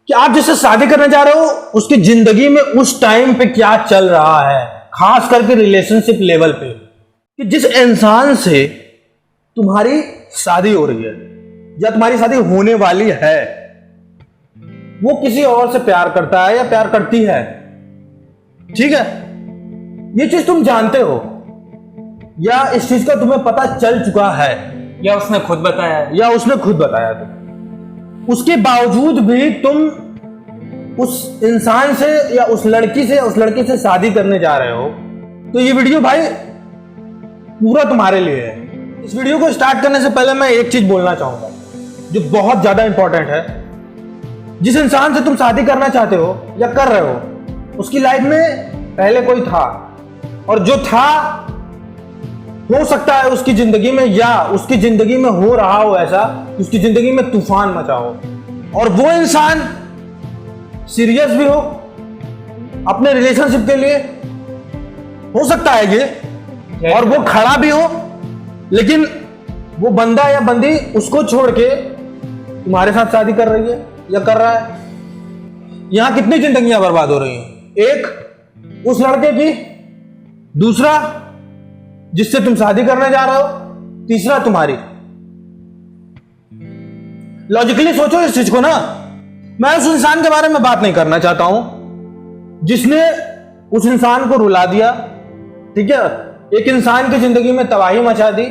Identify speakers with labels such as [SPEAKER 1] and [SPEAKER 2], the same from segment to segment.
[SPEAKER 1] कि आप जिससे शादी करने जा रहे हो उसकी जिंदगी में उस टाइम पे क्या चल रहा है, खास करके रिलेशनशिप लेवल पे, कि जिस इंसान से तुम्हारी शादी हो रही है या तुम्हारी शादी होने वाली है वो किसी और से प्यार करता है या प्यार करती है। ठीक है, ये चीज तुम जानते हो या इस चीज का तुम्हें पता चल चुका है
[SPEAKER 2] या उसने खुद बताया
[SPEAKER 1] तुम, उसके बावजूद भी तुम उस इंसान से या उस लड़की से शादी करने जा रहे हो। तो ये वीडियो भाई पूरा तुम्हारे लिए है। इस वीडियो को स्टार्ट करने से पहले मैं एक चीज बोलना चाहूंगा जो बहुत ज्यादा इंपॉर्टेंट है। जिस इंसान से तुम शादी करना चाहते हो या कर रहे हो उसकी लाइफ में पहले कोई था, और जो था हो सकता है उसकी जिंदगी में या उसकी जिंदगी में हो रहा हो ऐसा, उसकी जिंदगी में तूफान मचा हो, और वो इंसान सीरियस भी हो अपने रिलेशनशिप के लिए, हो सकता है ये, और वो खड़ा भी हो, लेकिन वो बंदा या बंदी उसको छोड़ के तुम्हारे साथ शादी कर रही है या कर रहा है। यहां कितनी जिंदगियां बर्बाद हो रही हैं, एक उस लड़के की, दूसरा जिससे तुम शादी करने जा रहे हो, तीसरा तुम्हारी। लॉजिकली सोचो इस चीज को ना। मैं उस इंसान के बारे में बात नहीं करना चाहता हूं जिसने उस इंसान को रुला दिया, ठीक है, एक इंसान की जिंदगी में तबाही मचा दी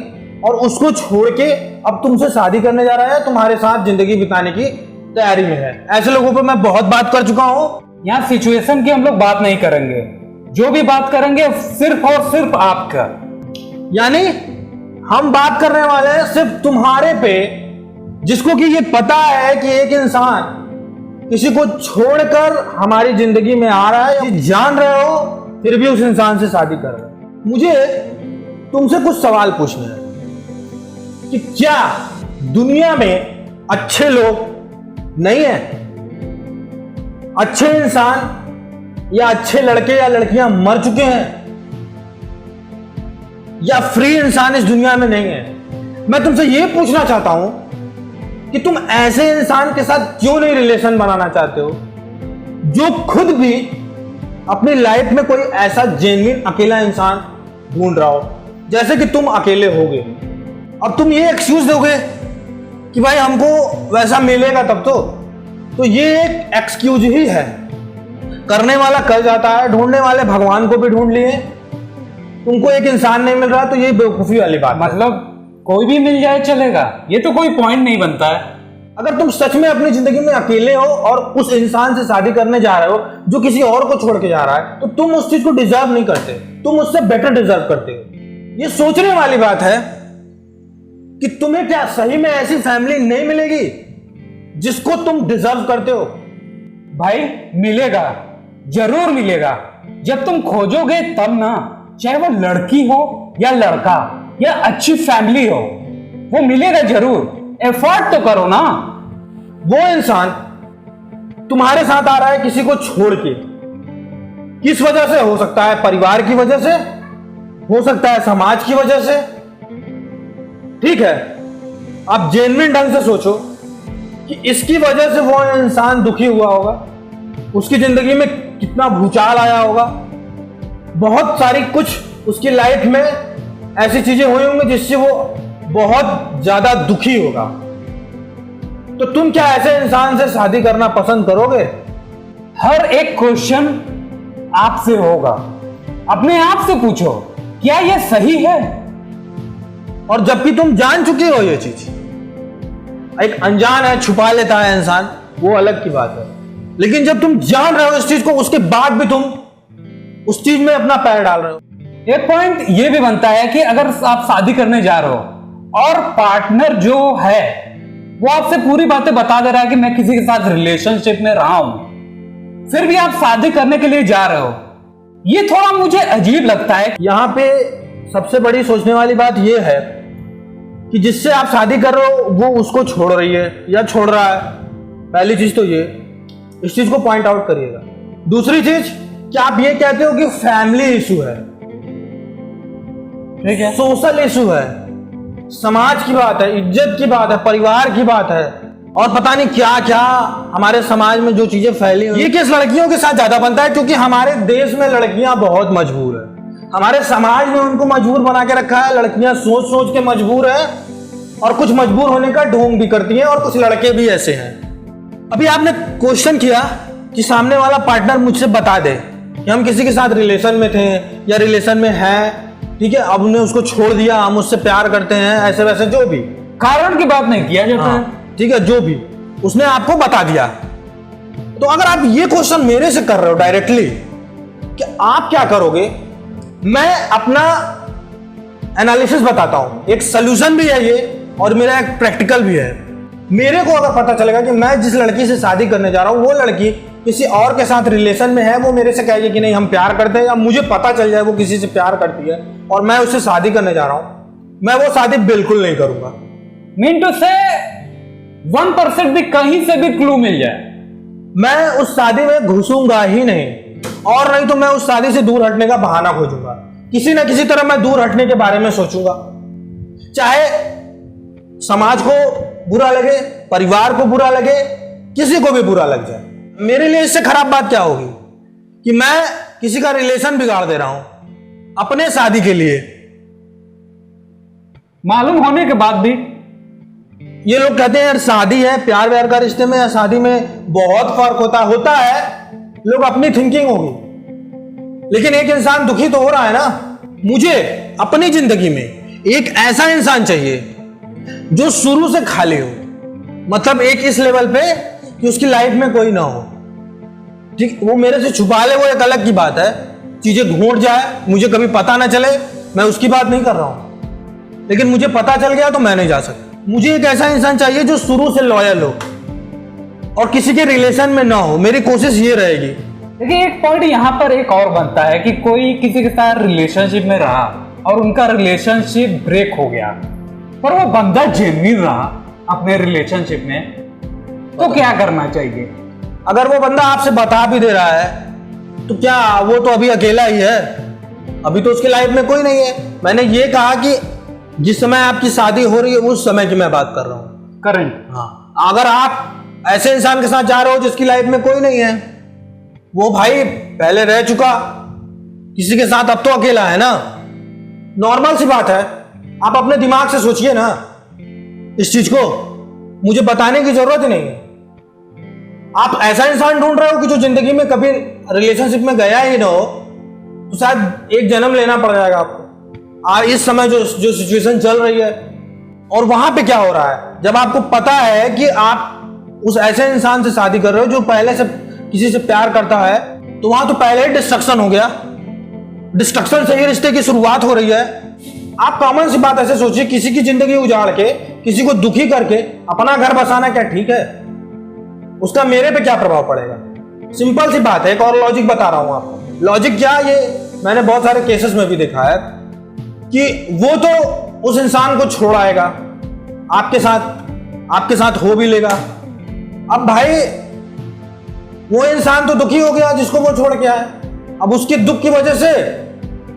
[SPEAKER 1] और उसको छोड़ के अब तुमसे शादी करने जा रहा है, तुम्हारे साथ जिंदगी बिताने की तैयारी में है। ऐसे लोगों पे मैं बहुत बात कर चुका हूं।
[SPEAKER 2] यहाँ सिचुएशन की हम लोग बात नहीं करेंगे, जो भी बात करेंगे सिर्फ और सिर्फ आपका,
[SPEAKER 1] यानी हम बात करने वाले हैं सिर्फ तुम्हारे पे, जिसको कि ये पता है कि एक इंसान किसी को छोड़कर हमारी जिंदगी में आ रहा है, जान रहे हो फिर भी उस इंसान से शादी कर रहे हो। मुझे तुमसे कुछ सवाल पूछने हैं कि क्या दुनिया में अच्छे लोग नहीं है, अच्छे इंसान या अच्छे लड़के या लड़कियां मर चुके हैं, या फ्री इंसान इस दुनिया में नहीं है। मैं तुमसे यह पूछना चाहता हूं कि तुम ऐसे इंसान के साथ क्यों नहीं रिलेशन बनाना चाहते हो जो खुद भी अपनी लाइफ में कोई ऐसा जेन्युइन अकेला इंसान ढूंढ रहा हो, जैसे कि तुम अकेले होगे, और तुम ये एक्सक्यूज दोगे कि भाई हमको वैसा मिलेगा तब तो ये एक एक्सक्यूज ही है। करने वाला कर जाता है, ढूंढने वाले भगवान को भी ढूंढ लिए, तुमको एक इंसान नहीं मिल रहा तो ये बेवकूफी वाली बात।
[SPEAKER 2] मतलब कोई भी मिल जाए चलेगा, ये तो कोई पॉइंट नहीं बनता है।
[SPEAKER 1] अगर तुम सच में अपनी जिंदगी में अकेले हो और उस इंसान से शादी करने जा रहे हो जो किसी और को छोड़ के जा रहा है, तो तुम उस चीज को डिजर्व नहीं करते, तुम उससे बेटर डिजर्व करते हो। ये सोचने वाली बात है कि तुम्हें क्या सही में ऐसी फैमिली नहीं मिलेगी जिसको तुम डिजर्व करते हो।
[SPEAKER 2] भाई मिलेगा, जरूर मिलेगा, जब तुम खोजोगे तब ना। चाहे वो लड़की हो या लड़का या अच्छी फैमिली हो, वो मिलेगा जरूर। एफर्ट तो करो ना।
[SPEAKER 1] वो इंसान तुम्हारे साथ आ रहा है किसी को छोड़ के, किस वजह से? हो सकता है परिवार की वजह से, हो सकता है समाज की वजह से। ठीक है, आप जेन्युइन ढंग से सोचो कि इसकी वजह से वो इंसान दुखी हुआ होगा, उसकी जिंदगी में कितना भूचाल आया होगा, बहुत सारी कुछ उसकी लाइफ में ऐसी चीजें हुई होंगी जिससे वो बहुत ज्यादा दुखी होगा। तो तुम क्या ऐसे इंसान से शादी करना पसंद करोगे?
[SPEAKER 2] हर एक क्वेश्चन आपसे होगा, अपने आप से पूछो क्या यह सही है।
[SPEAKER 1] और जबकि तुम जान चुके हो ये चीज, एक अनजान है, छुपा लेता है इंसान, वो अलग की बात है, लेकिन जब तुम जान रहे हो इस चीज को, उसके बाद भी तुम उस चीज में अपना पैर डाल रहे हो।
[SPEAKER 2] एक पॉइंट ये भी बनता है कि अगर आप शादी करने जा रहे हो और पार्टनर जो है वो आपसे पूरी बातें बता दे रहा है कि मैं किसी के साथ रिलेशनशिप में रहा हूं, फिर भी आप शादी करने के लिए जा रहे हो, ये थोड़ा मुझे अजीब लगता है।
[SPEAKER 1] यहां पे सबसे बड़ी सोचने वाली बात यह है कि जिससे आप शादी कर रहे हो वो उसको छोड़ रही है या छोड़ रहा है। पहली चीज तो ये, इस चीज को पॉइंट आउट करिएगा। दूसरी चीज, क्या आप ये कहते हो कि फैमिली इशू है, ठीक है, सोशल इशू है, समाज की बात है, इज्जत की बात है, परिवार की बात है, और पता नहीं क्या क्या हमारे समाज में जो चीजें फैली हुई, ये केस लड़कियों के साथ ज्यादा बनता है क्योंकि हमारे देश में लड़कियां बहुत मजबूर है। हमारे समाज में उनको मजबूर बना के रखा है। लड़कियां सोच सोच के मजबूर है और कुछ मजबूर होने का ढोंग भी करती हैं, और कुछ लड़के भी ऐसे हैं। अभी आपने क्वेश्चन किया कि सामने वाला पार्टनर मुझसे बता दे कि हम किसी के साथ रिलेशन में थे या रिलेशन में हैं, ठीक है, अब हमने उसको छोड़ दिया, हम उससे प्यार करते हैं, ऐसे वैसे जो भी
[SPEAKER 2] कारण की बात नहीं किया जाता है,
[SPEAKER 1] ठीक है, जो भी उसने आपको बता दिया। तो अगर आप ये क्वेश्चन मेरे से कर रहे हो डायरेक्टली कि आप क्या करोगे, मैं अपना एनालिसिस बताता हूं। एक सोल्यूशन भी है ये और मेरा एक प्रैक्टिकल भी है। मेरे को अगर पता चलेगा कि मैं जिस लड़की से शादी करने जा रहा हूं वो लड़की किसी और के साथ रिलेशन में है, वो मेरे से कहेगी कि नहीं हम प्यार करते हैं, या मुझे पता चल जाए वो किसी से प्यार करती है और मैं उससे शादी करने जा रहा हूं, मैं वो शादी बिल्कुल नहीं करूंगा।
[SPEAKER 2] मीन टू से 1% भी कहीं से भी क्लू मिल जाए,
[SPEAKER 1] मैं उस शादी में घुसूंगा ही नहीं, और नहीं तो मैं उस शादी से दूर हटने का बहाना खोजूंगा। किसी ना किसी तरह मैं दूर हटने के बारे में सोचूंगा, चाहे समाज को बुरा लगे, परिवार को बुरा लगे, किसी को भी बुरा लग जाए। मेरे लिए इससे खराब बात क्या होगी कि मैं किसी का रिलेशन बिगाड़ दे रहा हूं अपने शादी के लिए।
[SPEAKER 2] मालूम होने के बाद भी
[SPEAKER 1] ये लोग कहते हैं यार शादी है, प्यार व्यार का रिश्ते में या शादी में बहुत फर्क होता है। लोग अपनी थिंकिंग होगी, लेकिन एक इंसान दुखी तो हो रहा है ना। मुझे अपनी जिंदगी में एक ऐसा इंसान चाहिए जो शुरू से खाली हो, मतलब एक इस लेवल पे कि उसकी लाइफ में कोई ना हो, ठीक, वो मेरे से छुपा ले वो एक अलग की बात है, चीजें घोट जाए, मुझे कभी पता ना चले, मैं उसकी बात नहीं कर रहा हूं, लेकिन मुझे पता चल गया तो मैं नहीं जा सकता। मुझे एक ऐसा इंसान चाहिए जो शुरू से लॉयल हो और किसी के रिलेशन में ना हो। मेरी कोशिश ये रहेगी।
[SPEAKER 2] देखिए एक पॉइंट यहाँ पर एक और बनता है कि कोई किसी के साथ रिलेशनशिप में रहा और उनका रिलेशनशिप ब्रेक हो गया, पर वो बंदा जेन्युइन रहा अपने रिलेशनशिप में, तो क्या करना चाहिए?
[SPEAKER 1] अगर वो बंदा आपसे बता भी दे रहा है तो क्या वो तो अभी अकेला ही है, अभी तो उसकी लाइफ में कोई नहीं है। मैंने ये कहा कि जिस समय आपकी शादी हो रही है उस समय की मैं बात कर रहा हूं,
[SPEAKER 2] करंट।
[SPEAKER 1] हाँ, अगर आप ऐसे इंसान के साथ जा रहे हो जिसकी लाइफ में कोई नहीं है, वो भाई पहले रह चुका किसी के साथ, अब तो अकेला है ना, नॉर्मल सी बात है। आप अपने दिमाग से सोचिए ना इस चीज को, मुझे बताने की जरूरत ही नहीं है। आप ऐसा इंसान ढूंढ रहे हो कि जो जिंदगी में कभी रिलेशनशिप में गया ही ना हो, तो शायद एक जन्म लेना पड़ जाएगा आपको। इस समय जो सिचुएशन चल रही है, और वहां पे क्या हो रहा है, जब आपको पता है कि आप उस ऐसे इंसान से शादी कर रहे हो जो पहले से किसी से प्यार करता है, तो वहां तो पहले ही डिस्ट्रक्शन हो गया। डिस्ट्रक्शन से ही रिश्ते की शुरुआत हो रही है। आप कॉमन सी बात ऐसे सोचिए, किसी की जिंदगी उजाड़ के, किसी को दुखी करके अपना घर बसाना क्या ठीक है? उसका मेरे पे क्या प्रभाव पड़ेगा? सिंपल सी बात है। एक और लॉजिक बता रहा हूं आपको। लॉजिक क्या, ये मैंने बहुत सारे केसेस में भी देखा है कि वो तो उस इंसान को छोड़ आएगा, आपके साथ हो भी लेगा। अब भाई वो इंसान तो दुखी हो गया जिसको वो छोड़ के आया, अब उसके दुख की वजह से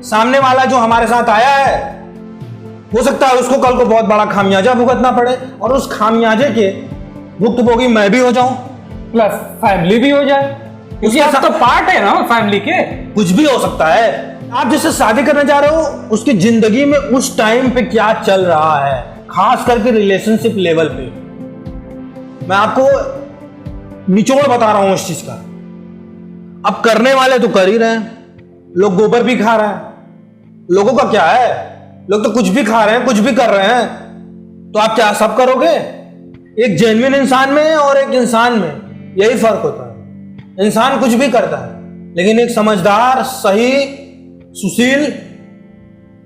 [SPEAKER 1] सामने वाला जो हमारे साथ आया है, हो सकता है उसको कल को बहुत बड़ा खामियाजा भुगतना पड़े, और उस खामियाजे के भुक्तभोगी मैं भी हो जाऊं,
[SPEAKER 2] प्लस फैमिली भी हो जाए, क्योंकि आप तो पार्ट है ना फैमिली के।
[SPEAKER 1] कुछ भी हो सकता है। आप जिससे शादी करने जा रहे हो उसकी जिंदगी में उस टाइम पे क्या चल रहा है, खास करके रिलेशनशिप लेवल पे। मैं आपको निचोड़ बता रहा हूं इस चीज का। अब करने वाले तो कर ही रहे हैं, लोग गोबर भी खा रहे हैं, लोगों का क्या है, लोग तो कुछ भी खा रहे हैं, कुछ भी कर रहे हैं, तो आप क्या सब करोगे? एक जेन्युइन इंसान में और एक इंसान में यही फर्क होता है। इंसान कुछ भी करता है, लेकिन एक समझदार, सही, सुशील,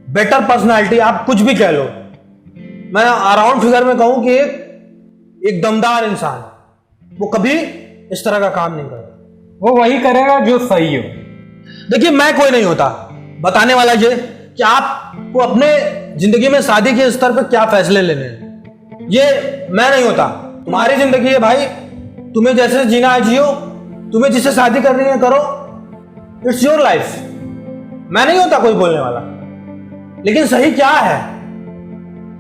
[SPEAKER 1] बेटर पर्सनालिटी, आप कुछ भी कह लो, मैं अराउंड फिगर में कहूं कि एक दमदार इंसान, वो कभी इस तरह का काम नहीं करता।
[SPEAKER 2] वो वही करेगा जो सही हो।
[SPEAKER 1] देखिए मैं कोई नहीं होता बताने वाला ये कि आपको अपने जिंदगी में शादी के स्तर पर क्या फैसले लेने हैं, ये मैं नहीं होता। तुम्हारी जिंदगी है भाई, तुम्हें जैसे जीना है जियो, तुम्हें जिससे शादी करनी है करो, इट्स योर लाइफ। मैं नहीं होता कोई बोलने वाला, लेकिन सही क्या है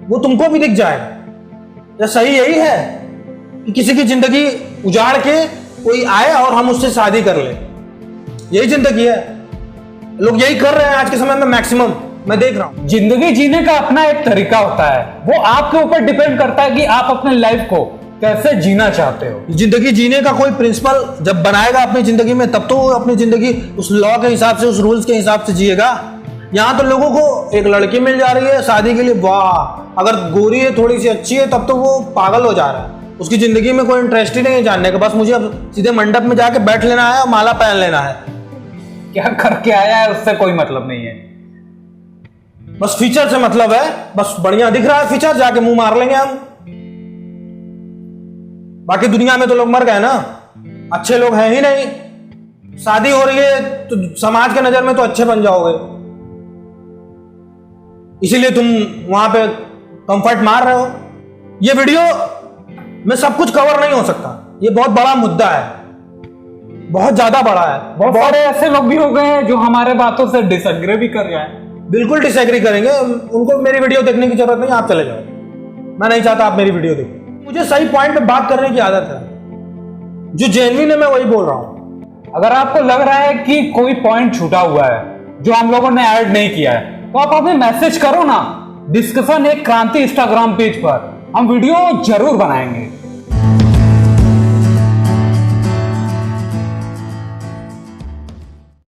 [SPEAKER 1] वो तुमको भी दिख जाएगा। या सही यही है कि किसी की जिंदगी उजाड़ के कोई आए और हम उससे शादी कर ले। यही जिंदगी है, लोग यही कर रहे हैं आज के समय में मैक्सिमम, मैं देख रहा हूं।
[SPEAKER 2] जिंदगी जीने का अपना एक तरीका होता है, वो आपके ऊपर डिपेंड करता है कि आप अपने लाइफ को कैसे जीना चाहते हो।
[SPEAKER 1] जिंदगी जीने का कोई प्रिंसिपल जब बनाएगा अपनी जिंदगी में, तब तो वो अपनी जिंदगी उस लॉ के हिसाब से, उस रूल्स के हिसाब से जिएगा। यहाँ तो लोगों को एक लड़की मिल जा रही है शादी के लिए, वाह, अगर गोरी है, थोड़ी सी अच्छी है, तब तो वो पागल हो जा रहा है। उसकी जिंदगी में कोई इंटरेस्ट ही नहीं है जानने का, बस मुझे अब सीधे मंडप में जाके बैठ लेना है और माला पहन लेना है।
[SPEAKER 2] क्या करके आया है उससे कोई मतलब नहीं है,
[SPEAKER 1] बस फीचर से मतलब है, बस बढ़िया दिख रहा है फीचर, जाके मुंह मार लेंगे हम। बाकी दुनिया में तो लोग मर गए ना, अच्छे लोग हैं ही नहीं। शादी हो रही है तो समाज के नजर में तो अच्छे बन जाओगे, इसीलिए तुम वहां पे कंफर्ट मार रहे हो। ये वीडियो में सब कुछ कवर नहीं हो सकता, ये बहुत बड़ा मुद्दा है, बहुत ज्यादा बड़ा है।
[SPEAKER 2] बहुत सारे ऐसे लोग भी हो गए हैं जो हमारे बातों से डिसएग्री भी कर रहे हैं।
[SPEAKER 1] बिल्कुल डिसएग्री करेंगे, उनको मेरी वीडियो देखने की जरूरत नहीं, आप चले जाओ, मैं नहीं चाहता आप मेरी वीडियो देखो। मुझे सही पॉइंट पे बात करने की आदत है, जो जेन्युइन है मैं वही बोल रहा हूं।
[SPEAKER 2] अगर आपको लग रहा है कि कोई पॉइंट छूटा हुआ है जो हम लोगों ने ऐड नहीं किया है, तो आप हमें मैसेज करो ना, डिस्कशन एक क्रांति इंस्टाग्राम पेज पर, हम वीडियो जरूर बनाएंगे।